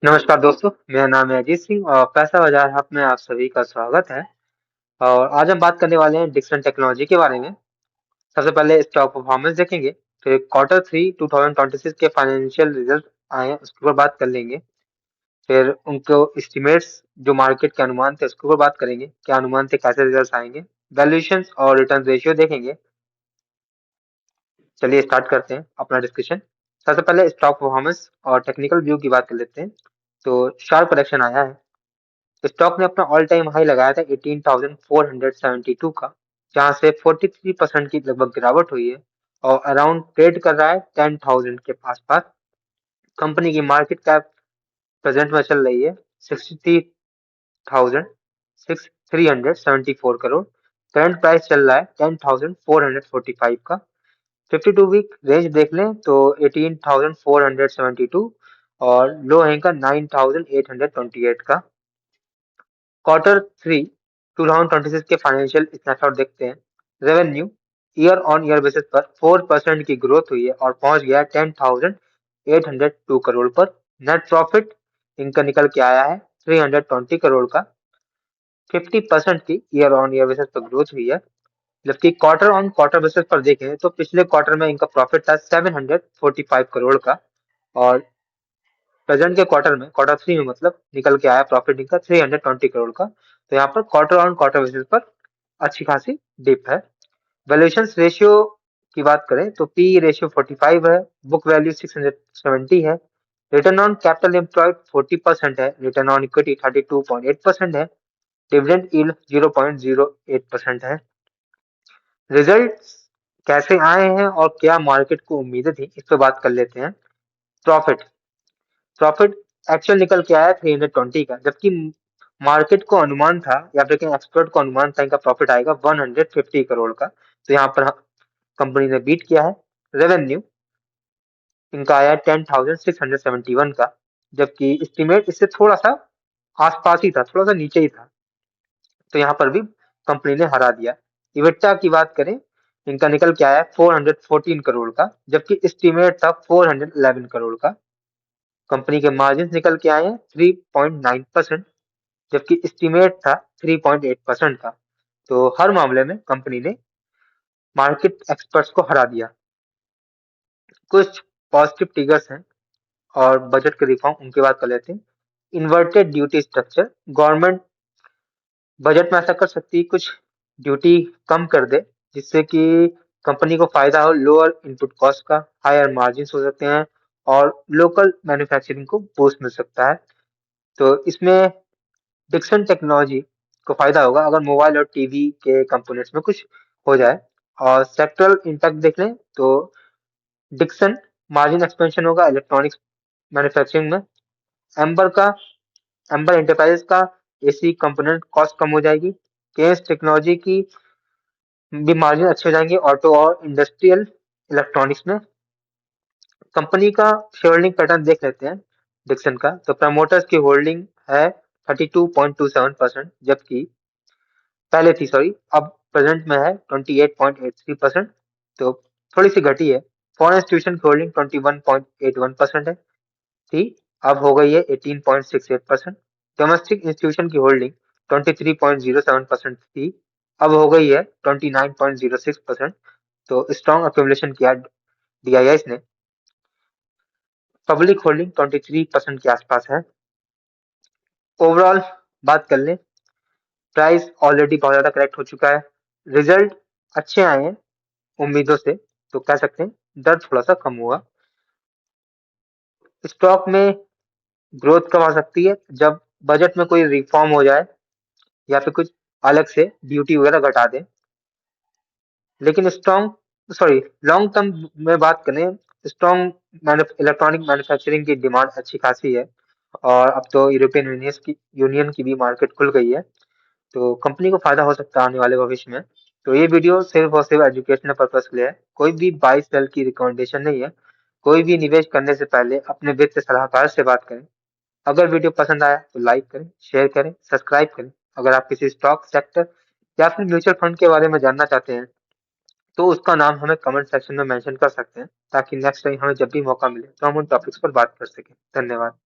नमस्कार दोस्तों, मेरा नाम है अजीत सिंह और पैसा बाजार हब में आप सभी का स्वागत है। और आज हम बात करने वाले हैं डिक्सन टेक्नोलॉजी के बारे में। सबसे पहले स्टॉक परफॉर्मेंस देखेंगे, फिर क्वार्टर थ्री 2026 के फाइनेंशियल रिजल्ट आए हैं उसके ऊपर बात कर लेंगे। फिर उनको एस्टिमेट्स जो मार्केट के अनुमान थे उसके ऊपर बात करेंगे, क्या अनुमान थे, कैसे रिजल्ट आएंगे। वैल्यूएशन और रिटर्न रेशियो देखेंगे। चलिए स्टार्ट करते हैं अपना डिस्कशन। सबसे पहले स्टॉक परफॉर्मेंस और टेक्निकल व्यू की बात कर लेते हैं। तो शार्प करेक्शन आया है। स्टॉक ने अपना ऑल टाइम हाई लगाया था 18,472 का, जहां से 43% की लगभग गिरावट हुई है और अराउंड ट्रेड कर रहा है 10,000 के आसपास। कंपनी की मार्केट कैप प्रेजेंट में चल रही है 63,374 करोड़। करंट प्राइस चल रहा है 10,445 का। 52 वीक रेंज देख लें तो 18,472 और लो है का 9,828 का। क्वार्टर थ्री 2026 के फाइनेंशियल स्नैपशॉट देखते हैं। Revenue year on year basis पर 4% की ग्रोथ हुई है और पहुंच गया 10,802 करोड़ पर। नेट प्रॉफिट इनका निकल के आया है 320 करोड़ का। 50% की ईयर ऑन ईयर बेसिस पर ग्रोथ हुई है। जबकि क्वार्टर ऑन क्वार्टर बेसिस पर देखें तो पिछले क्वार्टर में इनका प्रॉफिट था 745 करोड़ का और प्रेजेंट के क्वार्टर में, क्वार्टर थ्री में मतलब, निकल के आया प्रॉफिट इनका 320 करोड़ का। तो यहाँ पर क्वार्टर ऑन क्वार्टर बेसिस पर अच्छी खासी डिप है। वैल्यूएशन रेशियो की बात करें तो पी रेशियो 45 है, बुक वैल्यू 670 है, रिटर्न ऑन कैपिटल एम्प्लॉयड 40% है, रिटर्न ऑन इक्विटी 32.8% है, डिविडेंड यील्ड 0.08% है। रिजल्ट कैसे आए हैं और क्या मार्केट को उम्मीदें थी, इस पर बात कर लेते हैं। प्रॉफिट प्रॉफिट एक्चुअल निकल के आया 320 का, जबकि मार्केट को अनुमान था या फिर एक्सपर्ट को अनुमान था इनका प्रॉफिट आएगा 150 करोड़ का। तो यहाँ पर कंपनी ने बीट किया है। रेवेन्यू इनका आया 10,671 का, जबकि एस्टिमेट इससे थोड़ा सा आसपास ही था, थोड़ा सा नीचे ही था। तो यहाँ पर भी कंपनी ने हरा दिया। इबिटा की बात करें, इनका निकल के आया 414 करोड़ का, जबकि एस्टिमेट था 411 करोड़ का। कंपनी के मार्जिन निकल के आए हैं 3.9%, जबकि एस्टिमेट था 3.8% का। तो हर मामले में कंपनी ने मार्केट एक्सपर्ट्स को हरा दिया। कुछ पॉजिटिव ट्रिगर्स हैं और बजट के रिफॉर्म, उनकी बात कर लेते हैं। Inverted duty structure, government budget में ऐसा कर सकती है कुछ ड्यूटी कम कर दे, जिससे कि कंपनी को फायदा हो, लोअर इनपुट कॉस्ट का, हायर मार्जिन हो सकते हैं और लोकल मैन्युफैक्चरिंग को बूस्ट मिल सकता है। तो इसमें डिक्सन टेक्नोलॉजी को फायदा होगा अगर मोबाइल और टीवी के कंपोनेंट्स में कुछ हो जाए। और सेक्टरल इंटैक्ट देख लें तो डिक्सन मार्जिन एक्सपेंशन होगा इलेक्ट्रॉनिक्स मैन्युफैक्चरिंग में। एम्बर का एम्बर एंटरप्राइजेस का एसी कंपोनेंट कॉस्ट कम हो जाएगी। केएस टेक्नोलॉजी की भी मार्जिन अच्छे हो जाएंगे ऑटो और इंडस्ट्रियल इलेक्ट्रॉनिक्स में। कंपनी का शेयर होल्डिंग पैटर्न देख लेते हैं डिक्सन का। तो प्रमोटर्स की होल्डिंग है 32.27%, जबकि पहले थी, सॉरी, अब प्रेजेंट में है 28.83%। तो थोड़ी सी घटी है। फॉरेन इंस्टीट्यूशन की होल्डिंग 21.81% है, थी, अब हो गई है 18.68%। डोमेस्टिक इंस्टीट्यूशन की होल्डिंग 23.07% थी, अब हो गई है 29.06%। तो स्ट्रॉन्ग अक्यूमुलेशन किया डीआईआईस ने। पब्लिक होल्डिंग 23% के आसपास है। ओवरऑल बात कर लें, प्राइस ऑलरेडी बहुत ज्यादा करेक्ट हो चुका है। रिजल्ट अच्छे आए हैं उम्मीदों से, तो कह सकते हैं दर थोड़ा सा कम हुआ। स्टॉक में ग्रोथ कब आ सकती है, जब बजट में कोई रिफॉर्म हो जाए या फिर कुछ अलग से ड्यूटी वगैरह घटा दें। लेकिन स्ट्रॉन्ग सॉरी लॉन्ग टर्म में बात करें, स्ट्रॉन्ग इलेक्ट्रॉनिक मैन्युफैक्चरिंग की डिमांड अच्छी खासी है और अब तो यूरोपियन यूनियन की भी मार्केट खुल गई है। तो कंपनी को फायदा हो सकता है आने वाले भविष्य में। तो ये वीडियो सिर्फ और सिर्फ एजुकेशनल पर्पज के लिए है, कोई भी बाई सेल की रिकमेंडेशन नहीं है। कोई भी निवेश करने से पहले अपने वित्त सलाहकार से बात करें। अगर वीडियो पसंद आया तो लाइक करें, शेयर करें, सब्सक्राइब करें। अगर आप किसी स्टॉक सेक्टर या फिर म्यूचुअल फंड के बारे में जानना चाहते हैं तो उसका नाम हमें कमेंट सेक्शन में मेंशन कर सकते हैं, ताकि नेक्स्ट टाइम हमें जब भी मौका मिले तो हम उन टॉपिक्स पर बात कर सकें। धन्यवाद।